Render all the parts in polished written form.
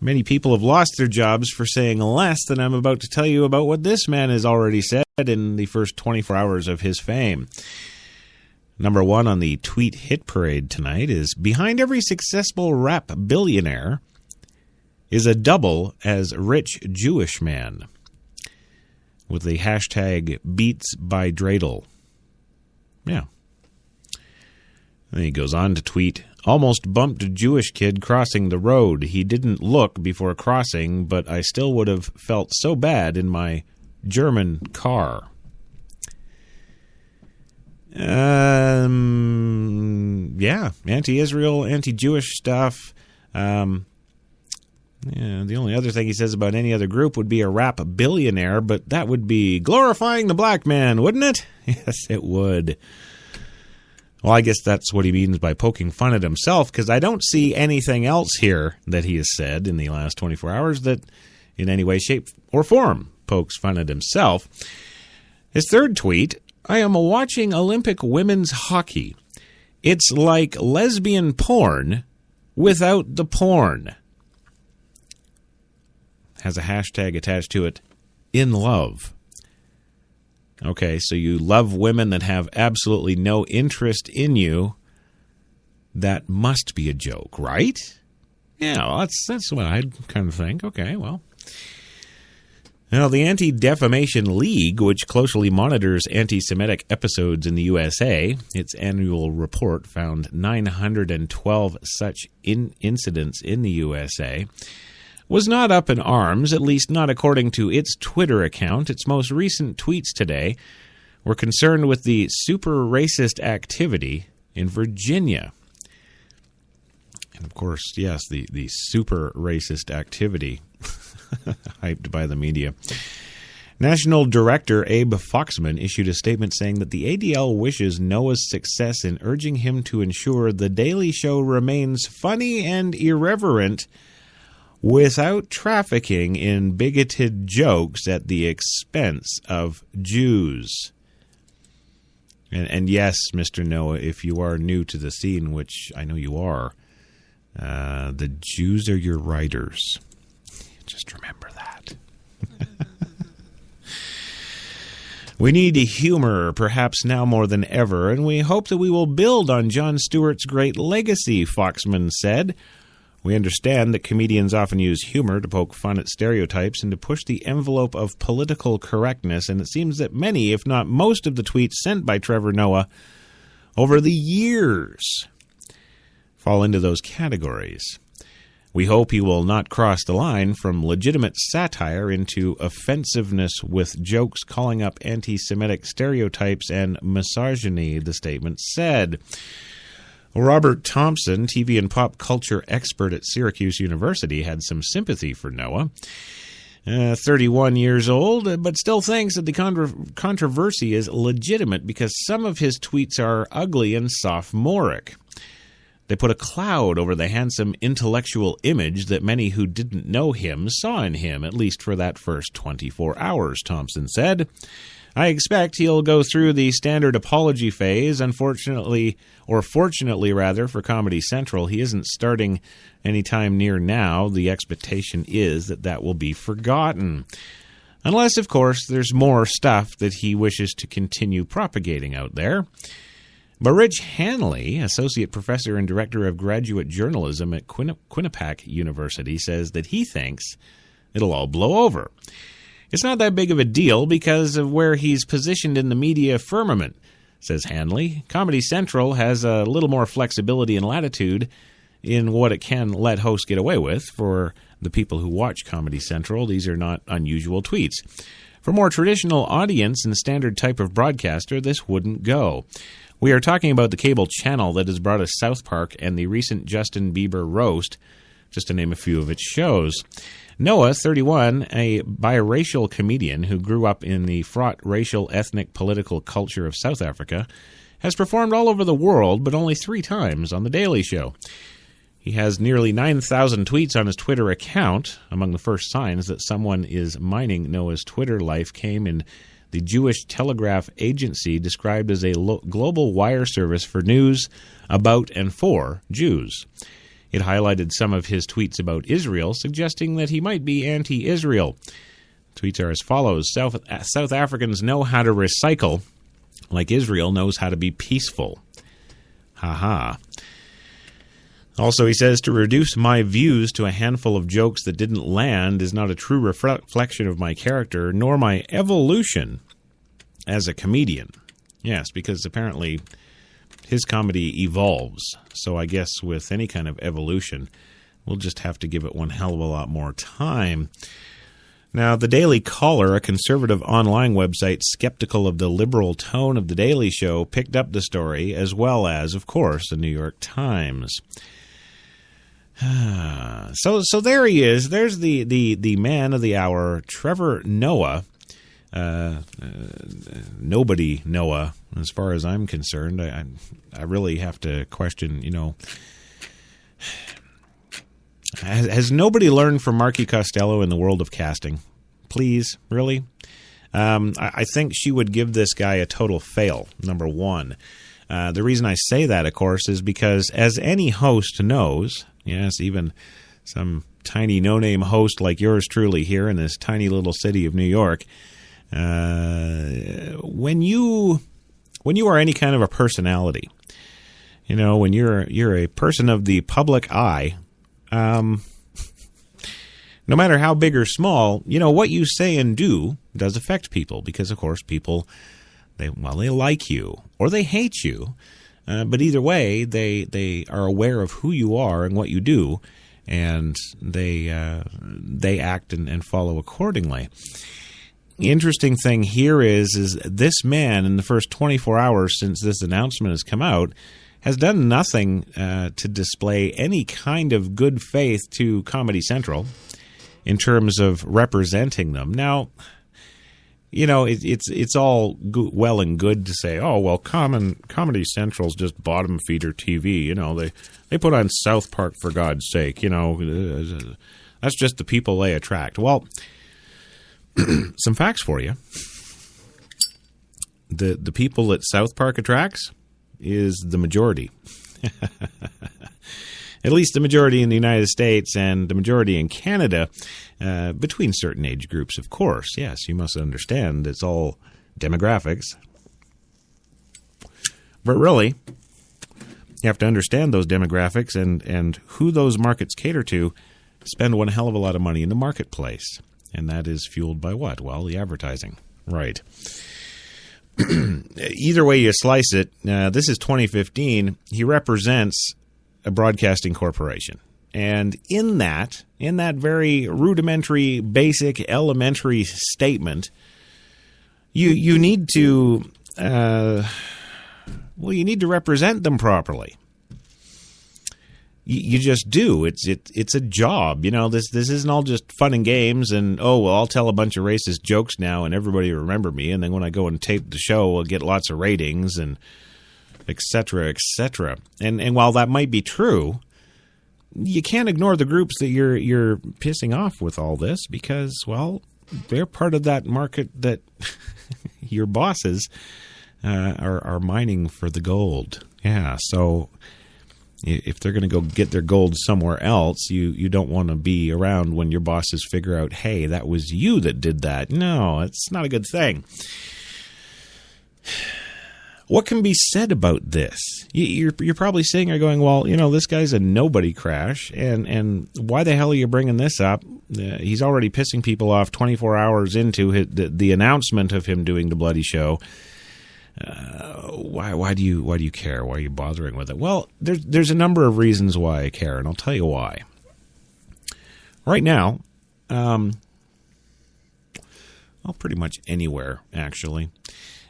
Many people have lost their jobs for saying less than I'm about to tell you about what this man has already said in the first 24 hours of his fame. Number one on the tweet hit parade tonight is, behind every successful rap billionaire is a double as rich Jewish man, with the hashtag Beats by Dreidel. Yeah. Then he goes on to tweet, almost bumped a Jewish kid crossing the road. He didn't look before crossing, but I still would have felt so bad in my German car. Yeah, anti-Israel, anti-Jewish stuff. Yeah, the only other thing he says about any other group would be a rap billionaire, but that would be glorifying the black man, wouldn't it? Yes, it would. Well, I guess that's what he means by poking fun at himself, because I don't see anything else here that he has said in the last 24 hours that in any way, shape, or form pokes fun at himself. His third tweet, I am watching Olympic women's hockey. It's like lesbian porn without the porn. Has a hashtag attached to it, in love. Okay, so you love women that have absolutely no interest in you. That must be a joke, right? Yeah, well, that's what I'd kind of think. Okay, well. Now, the Anti-Defamation League, which closely monitors anti-Semitic episodes in the USA, its annual report found 912 such incidents in the USA, was not up in arms, at least not according to its Twitter account. Its most recent tweets today were concerned with the super racist activity in Virginia. And of course, yes, the super racist activity hyped by the media. National Director Abe Foxman issued a statement saying that the ADL wishes Noah's success in urging him to ensure The Daily Show remains funny and irreverent without trafficking in bigoted jokes at the expense of Jews. And yes, Mr. Noah, if you are new to the scene, which I know you are, the Jews are your writers. Just remember that. We need humor, perhaps now more than ever, and we hope that we will build on Jon Stewart's great legacy, Foxman said. We understand that comedians often use humor to poke fun at stereotypes and to push the envelope of political correctness, and it seems that many, if not most, of the tweets sent by Trevor Noah over the years fall into those categories. We hope he will not cross the line from legitimate satire into offensiveness with jokes calling up anti-Semitic stereotypes and misogyny, the statement said. Robert Thompson, TV and pop culture expert at Syracuse University, had some sympathy for Noah. 31 years old, but still thinks that the controversy is legitimate because some of his tweets are ugly and sophomoric. They put a cloud over the handsome intellectual image that many who didn't know him saw in him, at least for that first 24 hours, Thompson said. I expect he'll go through the standard apology phase. Unfortunately, or fortunately rather, for Comedy Central, he isn't starting anytime near now. The expectation is that will be forgotten. Unless, of course, there's more stuff that he wishes to continue propagating out there. But Rich Hanley, associate professor and director of graduate journalism at Quinnipiac University, says that he thinks it'll all blow over. It's not that big of a deal because of where he's positioned in the media firmament, says Hanley. Comedy Central has a little more flexibility and latitude in what it can let hosts get away with. For the people who watch Comedy Central, these are not unusual tweets. For more traditional audience and standard type of broadcaster, this wouldn't go. We are talking about the cable channel that has brought us South Park and the recent Justin Bieber roast, just to name a few of its shows. Noah, 31, a biracial comedian who grew up in the fraught racial, ethnic, political culture of South Africa, has performed all over the world, but only 3 times on The Daily Show. He has nearly 9,000 tweets on his Twitter account. Among the first signs that someone is mining Noah's Twitter life came in the Jewish Telegraph Agency, described as a global wire service for news about and for Jews. It highlighted some of his tweets about Israel, suggesting that he might be anti-Israel. Tweets are as follows: South Africans know how to recycle, like Israel knows how to be peaceful. Ha. Also, he says, to reduce my views to a handful of jokes that didn't land is not a true reflection of my character, nor my evolution as a comedian. Yes, because apparently his comedy evolves. So I guess with any kind of evolution, we'll just have to give it one hell of a lot more time. Now, the Daily Caller, a conservative online website skeptical of the liberal tone of The Daily Show, picked up the story, as well as, of course, the New York Times. So there he is. There's the man of the hour, Trevor Noah. Nobody Noah, as far as I'm concerned. I really have to question, has nobody learned from Marky Costello in the world of casting? Please, really? I think she would give this guy a total fail, number one. The reason I say that, of course, is because as any host knows, yes, even some tiny no-name host like yours truly here in this tiny little city of New York, when you are any kind of a personality, when you're a person of the public eye, no matter how big or small, what you say and do does affect people, because of course people, they like you or they hate you, but either way they are aware of who you are and what you do, and they act and follow accordingly. The interesting thing here is this man, in the first 24 hours since this announcement has come out, has done nothing to display any kind of good faith to Comedy Central in terms of representing them. Now, it's all well and good to say, oh, well, Comedy Central's just bottom feeder TV. They put on South Park, for God's sake. That's just the people they attract. Well, some facts for you. The people that South Park attracts is the majority. At least the majority in the United States and the majority in Canada, between certain age groups, of course. Yes, you must understand it's all demographics. But really, you have to understand those demographics and who those markets cater to spend one hell of a lot of money in the marketplace. And that is fueled by what? Well, the advertising. Right. Either way you slice it, this is 2015. He represents a broadcasting corporation. And in that very rudimentary, basic, elementary statement, you need to you need to represent them properly. You just do. It's a job. This isn't all just fun and games and, oh, well, I'll tell a bunch of racist jokes now and everybody will remember me. And then when I go and tape the show, I'll get lots of ratings and et cetera, et cetera. And while that might be true, you can't ignore the groups that you're pissing off with all this because, well, they're part of that market that your bosses are mining for the gold. Yeah, so if they're going to go get their gold somewhere else, you don't want to be around when your bosses figure out, hey, that was you that did that. No, it's not a good thing. What can be said about this? You're probably sitting there going, well, this guy's a nobody, Crash, and why the hell are you bringing this up? He's already pissing people off 24 hours into the announcement of him doing the bloody show. Why do you care? Why are you bothering with it? Well, there's a number of reasons why I care, and I'll tell you why. Right now, well, pretty much anywhere, actually.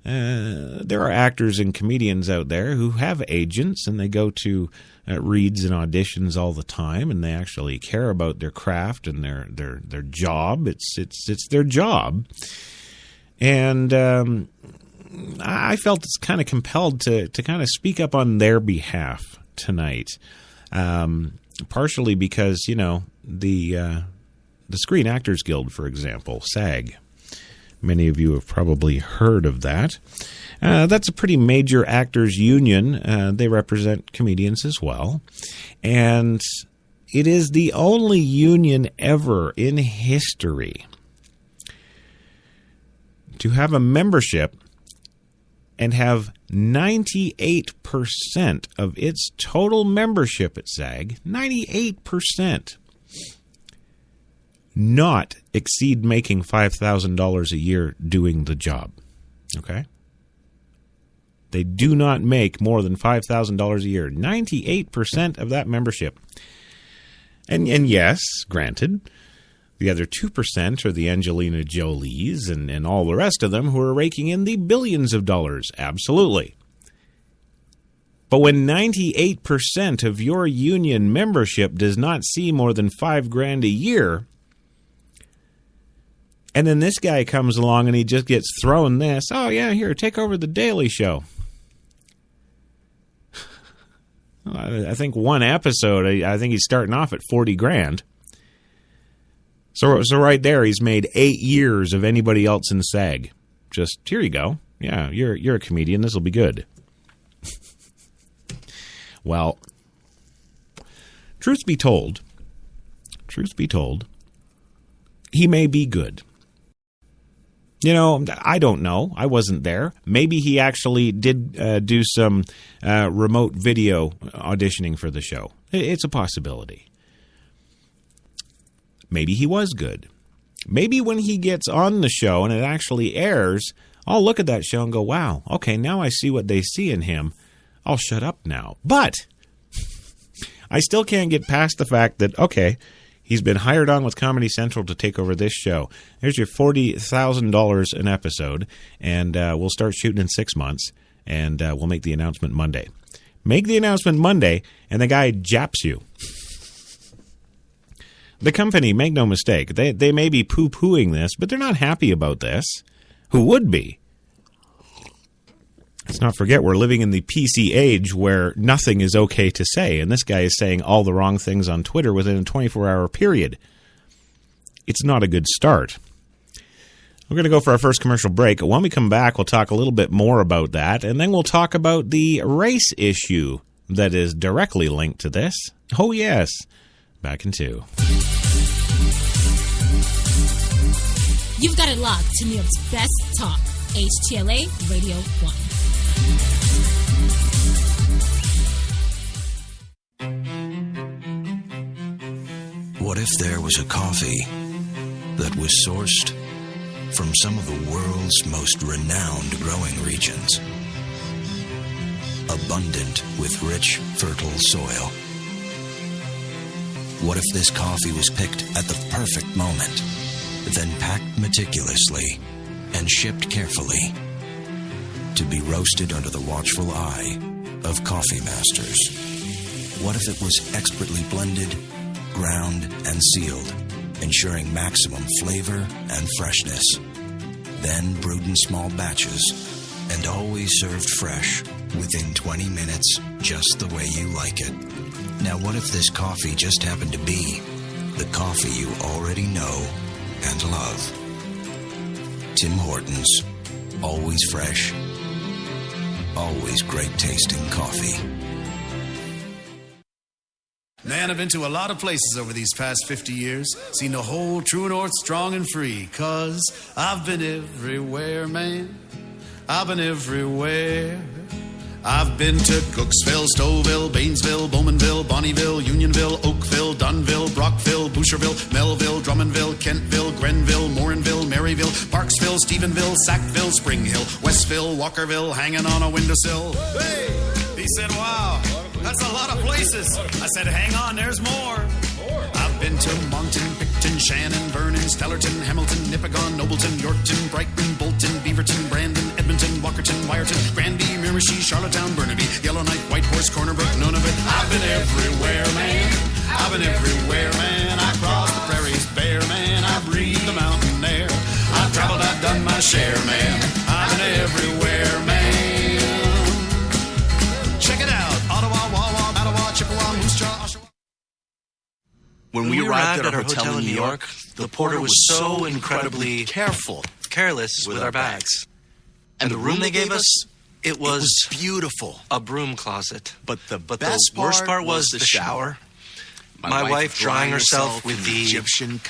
There are actors and comedians out there who have agents, and they go to reads and auditions all the time, and they actually care about their craft and their job. It's their job, and I felt it's kind of compelled to kind of speak up on their behalf tonight, partially because the Screen Actors Guild, for example, SAG, Many of you have probably heard of that. That's a pretty major actors union. They represent comedians as well. And it is the only union ever in history to have a membership and have 98% of its total membership at SAG, 98%, not exceed making $5,000 a year doing the job. Okay? They do not make more than $5,000 a year. 98% of that membership. And yes, granted, the other 2% are the Angelina Jolies and all the rest of them who are raking in the billions of dollars. Absolutely. But when 98% of your union membership does not see more than $5,000 a year, and then this guy comes along and he just gets thrown this, oh yeah, here, take over the Daily Show. I think one episode, I think he's starting off at $40,000. So right there, he's made 8 years of anybody else in SAG. Just, here you go. Yeah, you're a comedian. This will be good. Well, truth be told, he may be good. You know, I don't know. I wasn't there. Maybe he actually did do some remote video auditioning for the show. It's a possibility. Maybe he was good. Maybe when he gets on the show and it actually airs, I'll look at that show and go, wow, okay, now I see what they see in him. I'll shut up now. But I still can't get past the fact that, okay, he's been hired on with Comedy Central to take over this show. There's your $40,000 an episode, and we'll start shooting in 6 months, and we'll make the announcement Monday. Make the announcement Monday, and the guy japs you. The company, make no mistake, they may be poo-pooing this, but they're not happy about this. Who would be? Let's not forget we're living in the PC age where nothing is okay to say, and this guy is saying all the wrong things on Twitter within a 24-hour period. It's not a good start. We're going to go for our first commercial break. When we come back, we'll talk a little bit more about that, and then we'll talk about the race issue that is directly linked to this. Oh, yes. Back in 2. You've got it locked to New York's best talk, HTLA Radio 1. What if there was a coffee that was sourced from some of the world's most renowned growing regions, abundant with rich, fertile soil? What if this coffee was picked at the perfect moment, then packed meticulously and shipped carefully to be roasted under the watchful eye of coffee masters? What if it was expertly blended, ground, and sealed, ensuring maximum flavor and freshness, then brewed in small batches and always served fresh within 20 minutes, just the way you like it? Now, what if this coffee just happened to be the coffee you already know and love? Tim Hortons. Always fresh. Always great tasting coffee. Man, I've been to a lot of places over these past 50 years. Seen the whole true north strong and free. 'Cause I've been everywhere, man. I've been everywhere. I've been to Cooksville, Stouffville, Baynesville, Bowmanville, Bonnieville, Unionville, Oakville, Dunville, Brockville, Boucherville, Melville, Drummondville, Kentville, Grenville, Morinville, Maryville, Parksville, Stephenville, Sackville, Spring Hill, Westville, Walkerville, hanging on a windowsill. Hey! He said, wow, that's a lot of places. I said, hang on, there's more. I've been to Moncton, Picton, Shannon, Vernon, Stellarton, Hamilton, Nipigon, Nobleton, Yorkton, Brighton, Bolton, Beaverton, Brandon, Edmonton, Walkerton, Wyerton, Granby, Miramichi, Charlottetown, Burnaby, Yellowknife, Whitehorse, Corner Brook, Nunavut. I've been everywhere, man. I've been everywhere, man. I crossed the prairies bare, man. I breathed the mountain air. I've traveled, I've done my share, man. I've been everywhere, man. Check it out. Ottawa, Wawa, Ottawa, Chippewa, Moose Jaw, Oshawa. When we arrived at our hotel in New York, the porter was so incredibly careful careless with our bags. And the room they gave us, it was beautiful. a broom closet. But the worst part was the shower. My wife drying herself with the Egyptian